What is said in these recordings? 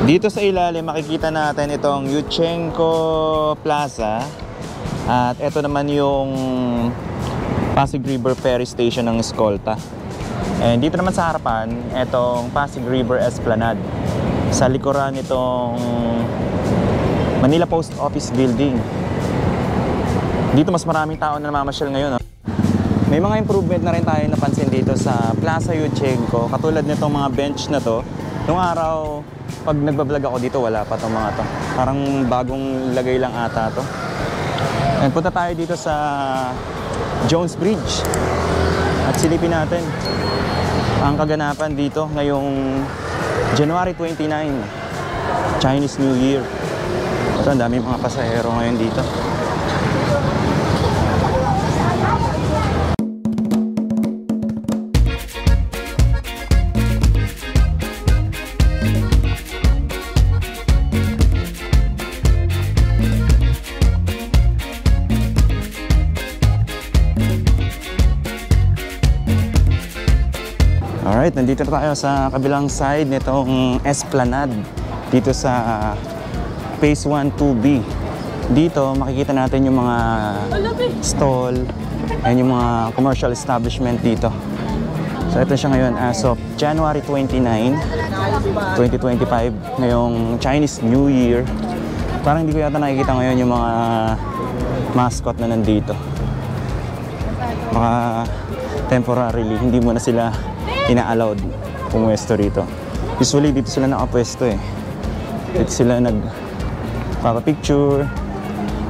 Dito sa ilalim makikita natin itong Yushchenko Plaza. At ito naman yung Pasig River Ferry Station ng Escolta. And dito naman sa harapan, itong Pasig River Esplanade. Sa likuran itong Manila Post Office Building. Dito mas maraming tao na namamasyal ngayon. May mga improvement na rin tayo napansin dito sa Plaza Yushchenko. Katulad nitong mga bench na to. Nung araw, pag nagbablog ako dito, wala pa itong mga to. Parang bagong lagay lang ata to. And punta tayo dito sa Jones Bridge. At silipin natin ang kaganapan dito ngayong January 29, Chinese New Year. Ito, ang daming mga pasahero ngayon dito. Alright, nandito na tayo sa kabilang side nitong Esplanade dito sa Phase 1 2B. Dito makikita natin yung mga stall and yung mga commercial establishment dito. So ito siya ngayon as of January 29, 2025, ngayong Chinese New Year. Parang hindi ko yata nakikita ngayon yung mga mascot na nandito. Baka temporarily hindi mo na sila ina-allowed pumwesto rito. Usually dito sila nakapwesto eh. Dito sila nagpapapicture.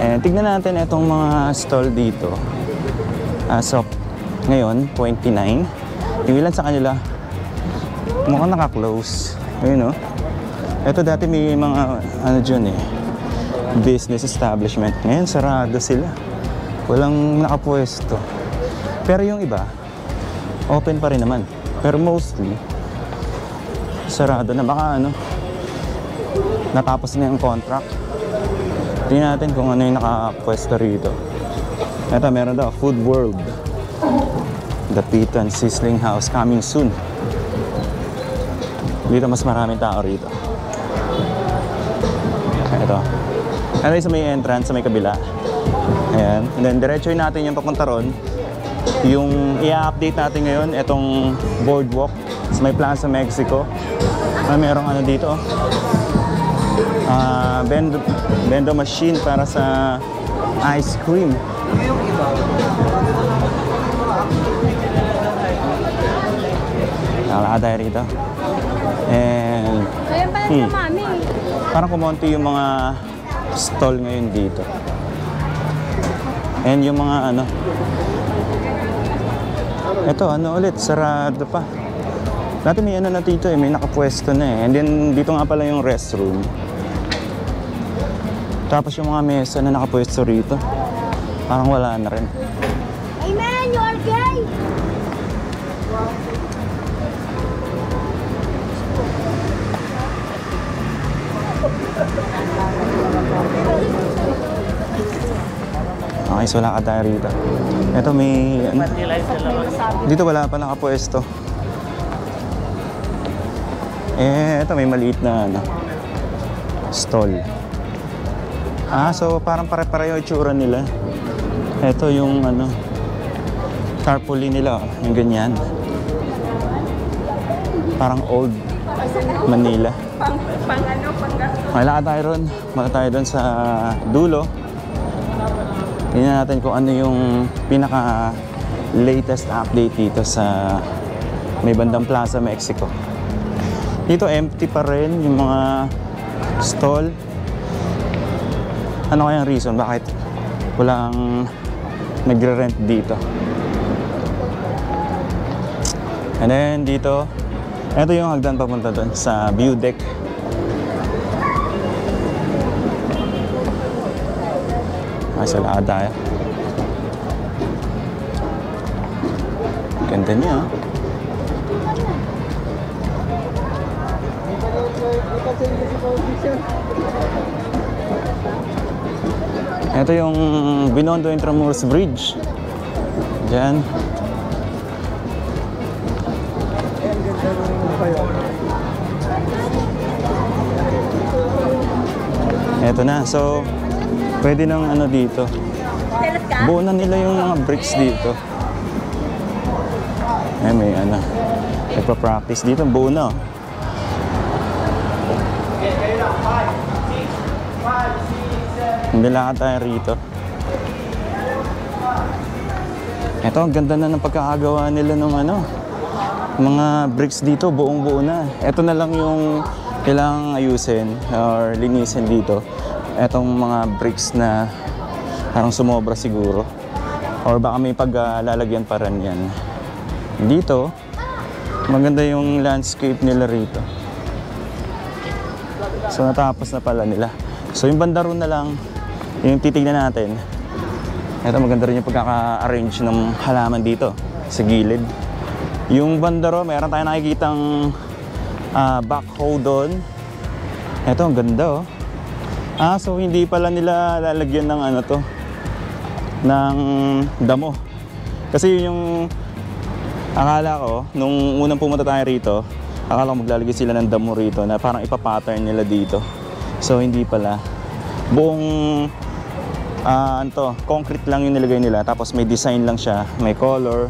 And tignan natin itong mga stall dito. As of ngayon, 29. Yung ilan sa kanila mukhang naka-close. Ayun o. Ito dati may mga ano dyan eh, business establishment. Ngayon sarado sila. Walang nakapwesto. Pero yung iba, open pa rin naman. Pero mostly, sarado na. Baka ano, natapos na yung contract. Tingnan natin kung ano yung nakapwesto rito. Ito, meron daw, Food World. The Pita and Sizzling House coming soon. Dito mas maraming tao rito. Ito. Ito yung sa may entrance, sa may kabila. Ayan. And then, diretsoy natin yung papunta ron. Yung i-update natin ngayon, itong boardwalk sa may Plaza Mexico. Merong ano dito, bendo machine para sa ice cream. Nakakala tayo rito. And parang kumonti yung mga stall ngayon dito. And yung mga ano, ito, ano ulit, sarado pa. Dati may ano na dito eh, may nakapwesto na eh. And then, dito nga pala yung restroom. Tapos yung mga mesa na nakapwesto rito, parang wala na rin. Hey man, you are gay! Okay, so wala ka tayo rito. Ito may... Ano, dito wala pa nakapwesto. Ito may maliit na ano, stall. So parang pare-pareho yung itsura nila. Ito yung ano, tarpaulin nila, yung ganyan. Parang old Manila. Wala tayo ron. Wala tayo doon sa dulo. Tingnan natin kung ano yung pinaka latest update dito sa may bandang Plaza Mexico. Dito empty pa rin yung mga stall. Ano kayang reason bakit walang nagre-rent dito? And then dito, ito yung hagdan papunta doon sa view deck. Sa laad tayo. Ganda niya. Ito yung Binondo Intramuros Bridge. Diyan. Eto na. So, pwede nang ano dito. Buo na nila yung mga bricks dito. May ano. Nagpa-practice dito. Buo na. Hindi lakad tayo rito. Ito, ang ganda na ng pagkakagawa nila ng ano. Mga bricks dito, buong-buo na. Ito na lang yung kailangang ayusin or linisin dito. Etong mga bricks na parang sumobra siguro. Or baka may paglalagyan pa rin yan. Dito, maganda yung landscape nila rito. So natapos na pala nila. So yung banda ron na lang, yung titignan natin. Ito maganda rin yung pagkaka-arrange ng halaman dito sa gilid. Yung banda ron, meron tayong nakikitang backhoe doon. Ito, ang ganda oh. So hindi pala nila lalagyan ng ano to, ng damo. Kasi yung akala ko, nung unang pumunta tayo rito, akala ko maglalagay sila ng damo rito na parang ipapattern nila dito. So hindi pala. Buong concrete lang yung nilagay nila. Tapos may design lang siya, may color.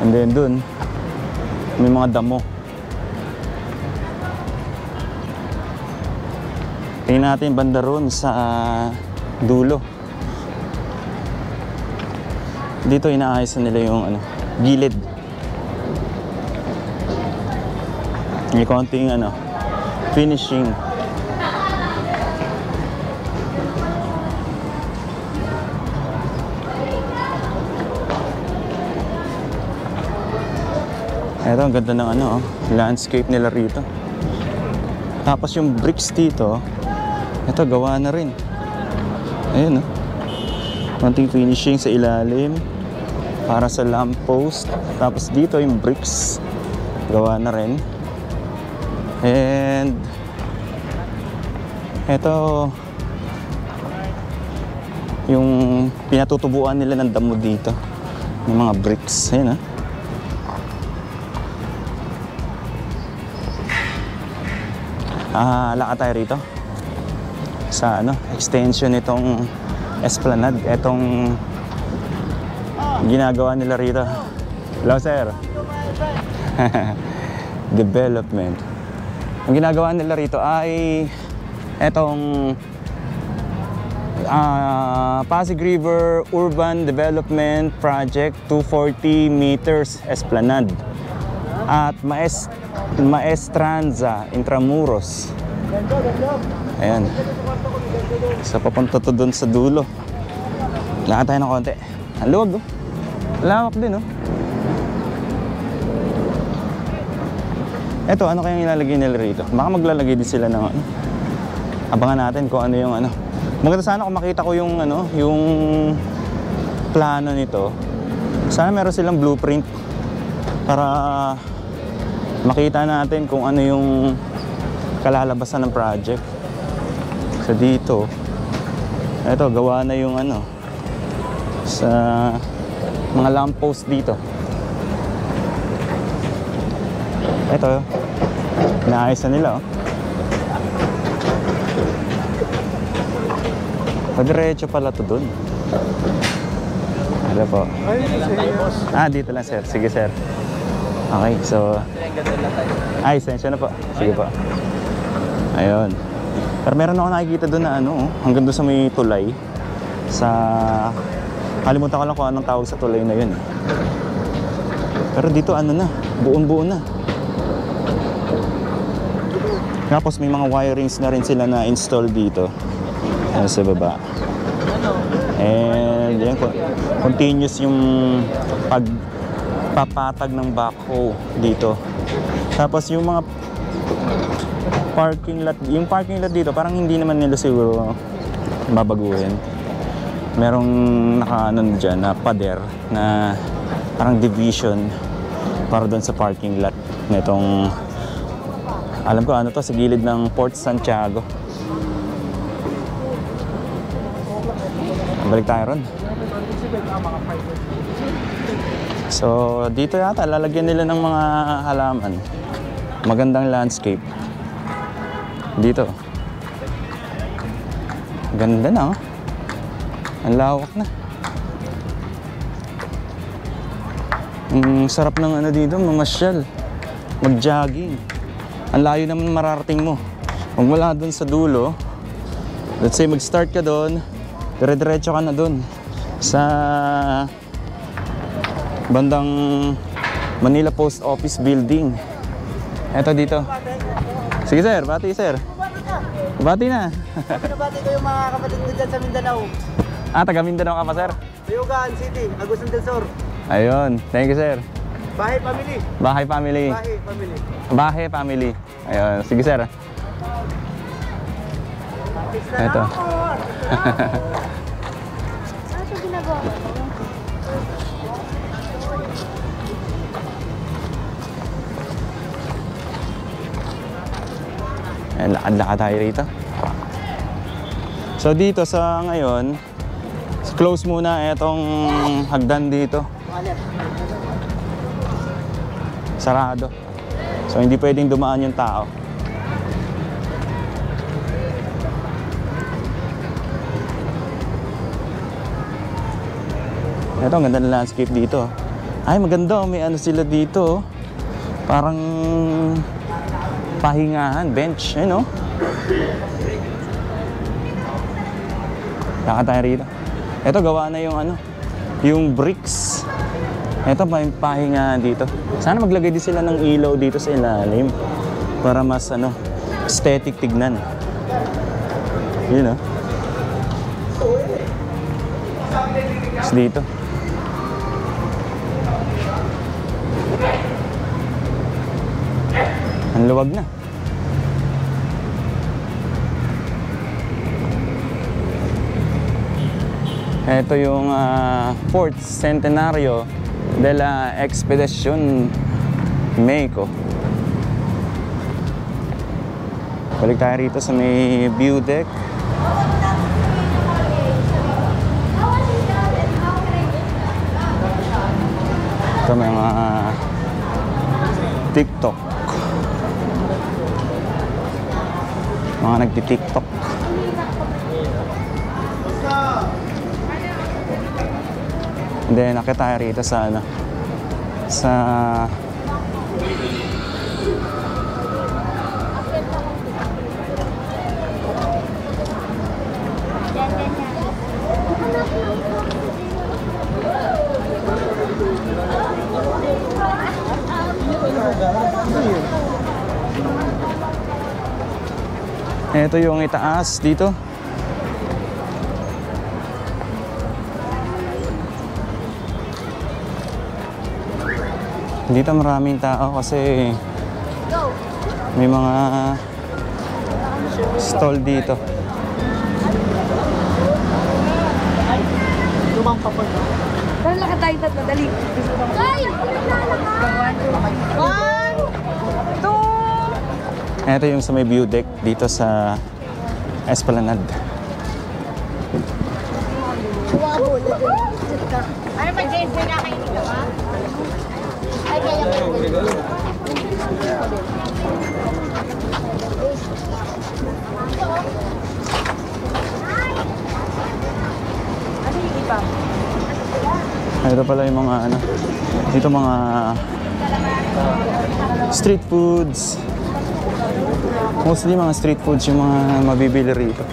And then dun, may mga damo. Tingnan natin banda ron sa dulo. Dito inaayos nila yung ano, gilid. May konting ano, finishing. Ito, ang ganda ng ano, landscape nila rito. Tapos yung bricks dito, ito, gawa na rin. Ayun, oh. Konting finishing sa ilalim para sa lamppost. Tapos dito yung bricks, gawa na rin. And ito, yung pinatutubuan nila ng damo dito, ng mga bricks. Ayun, oh. Lakad tayo rito sa ano, extension nitong Esplanade. Etong ginagawa nila rito. Hello, sir. Development. Ang ginagawa nila rito ay etong Pasig River Urban Development Project 240 meters Esplanade at Maestranza Intramuros. Ayan. So papunta to doon sa dulo. Lakad tayo ng konti. Ang luwag, oh. Lawak din, oh. Eto, ano kayang ilalagay nila rito? Baka maglalagay din sila ng ano. Abangan natin kung ano yung ano. Maganda sana kung makita ko yung ano, yung plano nito. Sana meron silang blueprint para makita natin kung ano yung kalalabasan ng project. So dito, eto, gawa na yung ano sa mga lamppost dito. Eto, naayos na nila, oh. Padiretso pala to dun. Ano po? Dito lang, sir. Sige, sir. Okay, so sensya na po. Sige po. Ayun. Pero meron ako nakikita doon na ano, hanggang doon sa may tulay. Sa kalimutan ko lang kung anong tawag sa tulay na yun. Pero dito ano na, buong-buo na. Tapos may mga wirings na rin sila na install dito. Sa baba. And yan, continuous yung pagpapatag ng backhoe dito. Tapos yung mga parking lot, yung parking lot dito parang hindi naman nila siguro babaguhin. Merong naka-ano dyan na pader na parang division para doon sa parking lot nitong, alam ko ano to, sa gilid ng Port Santiago. Balik tayo ron. So dito yata lalagyan nila ng mga halaman. Magandang landscape dito. Ganda na oh. Ang lawak na. Ang sarap ng ano dito, mamasyal. Mag-jogging. Ang layo naman mararating mo. Kung wala doon sa dulo, let's say mag-start ka doon, dire-diretso ka na doon sa bandang Manila Post Office Building. Eto dito. Sige sir, bati sir. Bati na. Pinabati ko yung mga kapatid ko dyan sa Mindanao. Taga Mindanao ka pa sir? Bayugan City, Agusan del Sur. Ayun, thank you sir. Bahay family. Bahay family. Bahay family. Bahay family. Ayun, sige sir. Eto. Ano siya ginagawa? Lakad-lakad tayo rito. So dito sa ngayon, close muna itong hagdan dito. Sarado. So hindi pwedeng dumaan yung tao. Ito, ang ganda ng landscape dito. Ay, maganda. May ano sila dito. Parang pahingahan, bench. Ayun, no? Lakad tayo rito. Ito, gawa na yung ano, yung bricks. Ito, may pahingahan dito. Sana maglagay din sila ng ilaw dito sa ilalim para mas ano, aesthetic tignan. Yun, no? Tapos dito. Ang luwag na. Ito yung 4th Centenario de la Expedición Mexico. Balik tayo rito sa may view deck. Ito may mga TikTok. Mga nagti-TikTok. And then nakita tayo rito sa ano, sa ito yung itaas dito. Dito maraming tao kasi may mga stall dito. Lumang papag. Parang lakad tayo tatlo, dali. Ay! One, two. Ito yung sa may view deck dito sa Esplanade. Ano ba, Jason, na kayo dito, ha? Ay, kaya kayo. Ano yung iba? Ito pala yung mga ano, dito mga street foods. Mostly mga street foods yung mga mabibili rito.